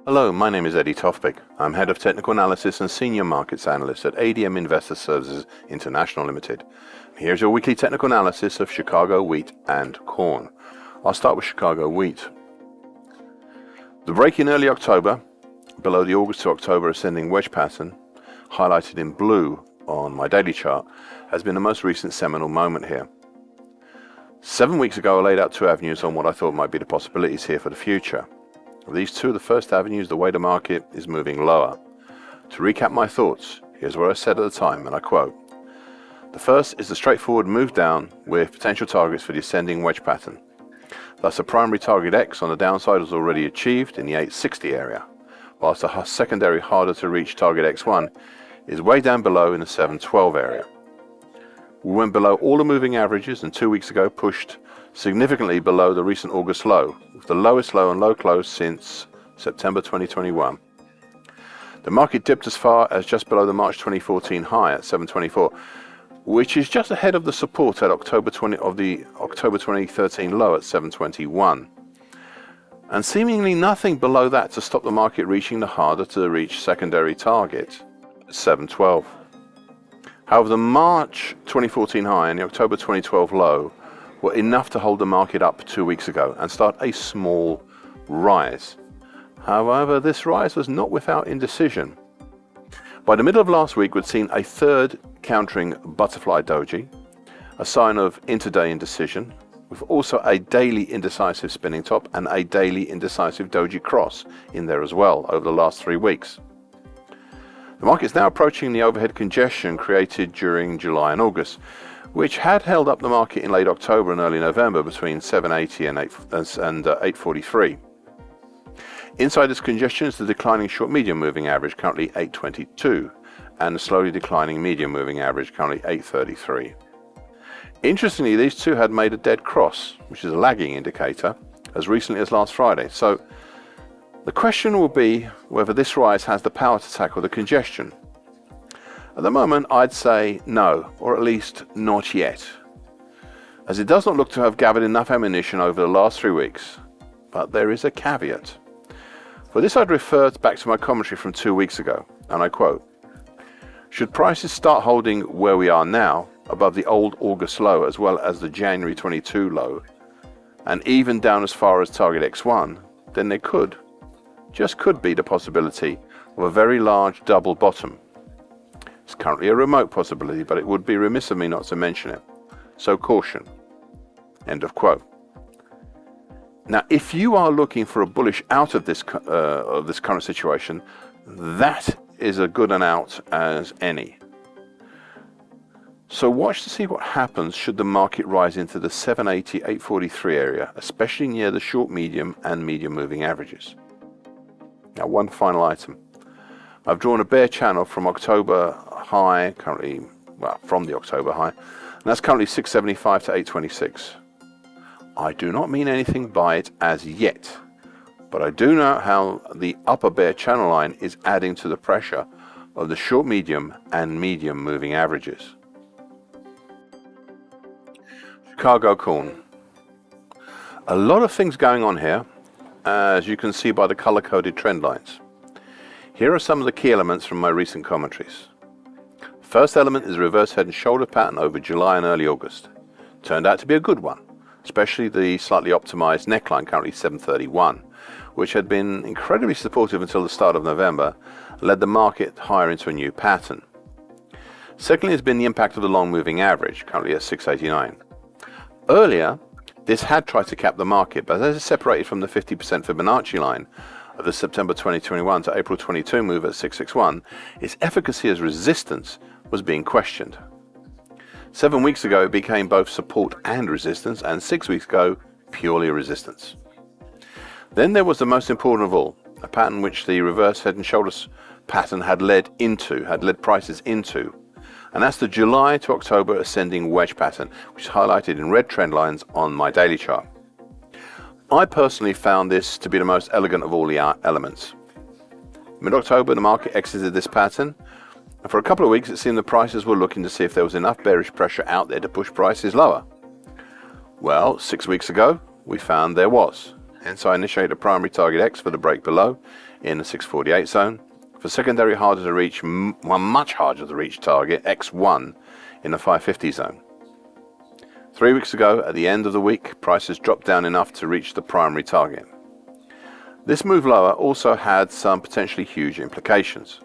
Hello, my name is Eddie Tofpik. I'm Head of Technical Analysis and Senior Markets Analyst at ADM Investor Services International Limited. Here's your weekly technical analysis of Chicago wheat and corn. I'll start with Chicago wheat. The break in early October, below the August to October ascending wedge pattern, highlighted in blue on my daily chart, has been the most recent seminal moment here. 7 weeks ago, I laid out two avenues on what I thought might be the possibilities here for the future. Of these two, the first avenue is the way the market is moving lower. To recap my thoughts, here's what I said at the time, and I quote: "The first is the straightforward move down with potential targets for the ascending wedge pattern. Thus, a primary target X on the downside was already achieved in the 860 area, whilst a secondary harder to reach target X1 is way down below in the 712 area. We went below all the moving averages and 2 weeks ago pushed significantly below the recent August low, with the lowest low and low close since September 2021. The market dipped as far as just below the March 2014 high at 724, which is just ahead of the support at October 2013 low at 721, and seemingly nothing below that to stop the market reaching the harder to reach secondary target, 712. However, the March 2014 high and the October 2012 low were enough to hold the market up 2 weeks ago and start a small rise. However, this rise was not without indecision. By the middle of last week, we'd seen a third countering butterfly doji, a sign of intraday indecision, with also a daily indecisive spinning top and a daily indecisive doji cross in there as well over the last 3 weeks. The market is now approaching the overhead congestion created during July and August, which had held up the market in late October and early November between 780 and 843. Inside this congestion is the declining short medium moving average, currently 822, and the slowly declining medium moving average, currently 833. Interestingly, these two had made a dead cross, which is a lagging indicator, as recently as last Friday. So the question will be whether this rise has the power to tackle the congestion. At the moment, I'd say no, or at least not yet, as it does not look to have gathered enough ammunition over the last 3 weeks. But there is a caveat. For this, I'd refer back to my commentary from 2 weeks ago, and I quote: "Should prices start holding where we are now, above the old August low as well as the January 22 low, and even down as far as target X1, then there could, just could be the possibility of a very large double bottom. It's currently a remote possibility, but it would be remiss of me not to mention it. So caution." End of quote. Now, if you are looking for a bullish out of this current situation, that is as good an out as any. So watch to see what happens should the market rise into the 780-843 area, especially near the short, medium, and medium moving averages. Now, one final item. I've drawn a bear channel from October high, from the October high, and that's currently 675 to 826. I do not mean anything by it as yet, but I do know how the upper bear channel line is adding to the pressure of the short, medium, and medium moving averages. Chicago corn. A lot of things going on here, as you can see by the color-coded trend lines. Here are some of the key elements from my recent commentaries. First element is a reverse head and shoulder pattern over July and early August. Turned out to be a good one, especially the slightly optimized neckline, currently 731, which had been incredibly supportive until the start of November, led the market higher into a new pattern. Secondly has been the impact of the long moving average, currently at 689. Earlier, this had tried to cap the market, but as it separated from the 50% Fibonacci line of the September 2021 to April 22 move at 661, its efficacy as resistance was being questioned. 7 weeks ago, it became both support and resistance, and 6 weeks ago, purely resistance. Then there was the most important of all, a pattern which the reverse head and shoulders pattern had led prices into, and that's the July to October ascending wedge pattern, which is highlighted in red trend lines on my daily chart. I personally found this to be the most elegant of all the elements. Mid-October, the market exited this pattern, and for a couple of weeks it seemed the prices were looking to see if there was enough bearish pressure out there to push prices lower. Well, 6 weeks ago, we found there was. Hence I initiated a primary target X for the break below in the 648 zone. For secondary harder to reach, much harder to reach target, X1 in the 550 zone. 3 weeks ago, at the end of the week, prices dropped down enough to reach the primary target. This move lower also had some potentially huge implications,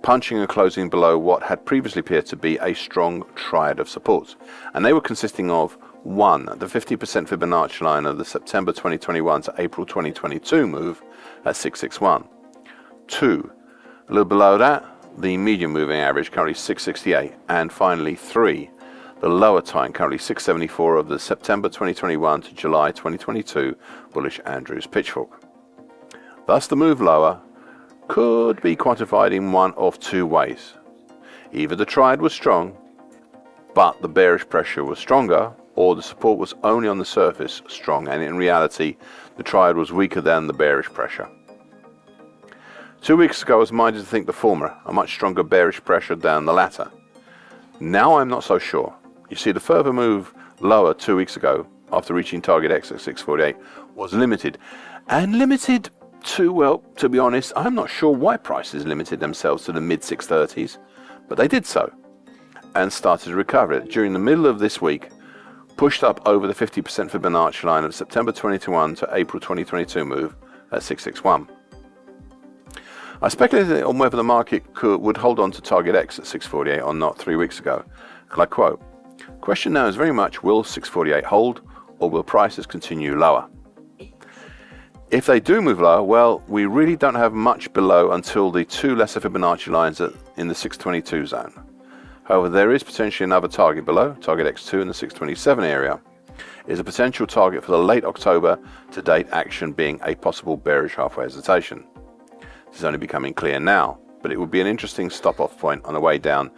punching and closing below what had previously appeared to be a strong triad of supports, and they were consisting of 1. The 50% Fibonacci line of the September 2021 to April 2022 move at 661. 2. A little below that, the medium moving average, currently 668, and finally 3. The lower time, currently 674, of the September 2021 to July 2022 bullish Andrews pitchfork. Thus the move lower could be quantified in one of two ways. Either the triad was strong, but the bearish pressure was stronger, or the support was only on the surface strong, and in reality the triad was weaker than the bearish pressure. 2 weeks ago I was minded to think the former, a much stronger bearish pressure than the latter. Now I'm not so sure. You see, the further move lower 2 weeks ago, after reaching target X at 648, was limited. And limited to, well, to be honest, I'm not sure why prices limited themselves to the mid-630s, but they did so, and started to recover it. During the middle of this week, pushed up over the 50% Fibonacci line of September 2021 to April 2022 move at 661. I speculated on whether the market would hold on to target X at 648 or not 3 weeks ago. And I quote, "Question now is very much, will 648 hold, or will prices continue lower? If they do move lower, well, we really don't have much below until the two lesser Fibonacci lines in the 622 zone. However, there is potentially another target below. Target X2 in the 627 area is a potential target for the late October to date action, being a possible bearish halfway hesitation. This is only becoming clear now, but it would be an interesting stop-off point on the way down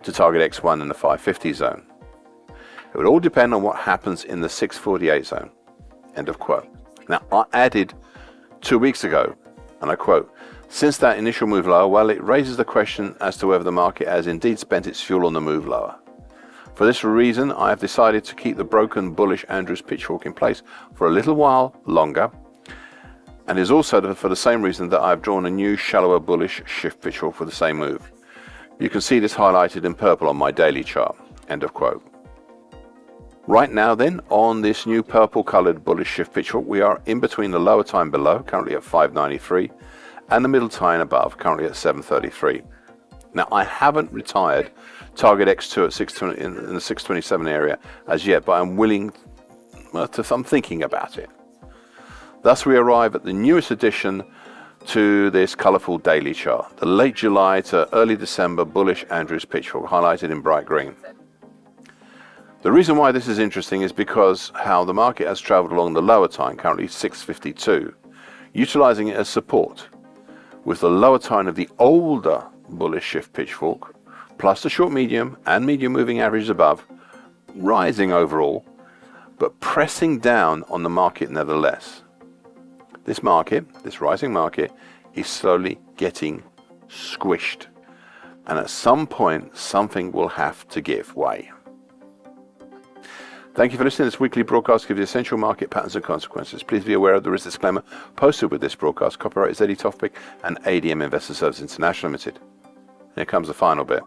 to target X1 in the 550 zone. It would all depend on what happens in the 648 zone." End of quote. Now, I added 2 weeks ago, and I quote, "Since that initial move lower, well, it raises the question as to whether the market has indeed spent its fuel on the move lower. For this reason, I have decided to keep the broken bullish Andrews pitchfork in place for a little while longer, and is also for the same reason that I have drawn a new shallower bullish shift pitchfork for the same move. You can see this highlighted in purple on my daily chart." End of quote. Right now then, on this new purple colored bullish shift pitchfork, we are in between the lower time below, currently at 593, and the middle time above, currently at 733. Now, I haven't retired target X2 at 620 in the 627 area as yet, but I'm I'm thinking about it. Thus we arrive at the newest addition to this colorful daily chart, the late July to early December bullish Andrews pitchfork, highlighted in bright green. The reason why this is interesting is because how the market has traveled along the lower time, currently 652, utilizing it as support, with the lower time of the older bullish shift pitchfork, plus the short medium and medium moving averages above, rising overall, but pressing down on the market nevertheless. This rising market, is slowly getting squished, and at some point something will have to give way. Thank you for listening. This weekly broadcast gives you essential market patterns and consequences. Please be aware of the risk disclaimer posted with this broadcast. Copyright ZD Tofpik and ADM Investor Services International Limited. Here comes the final bit.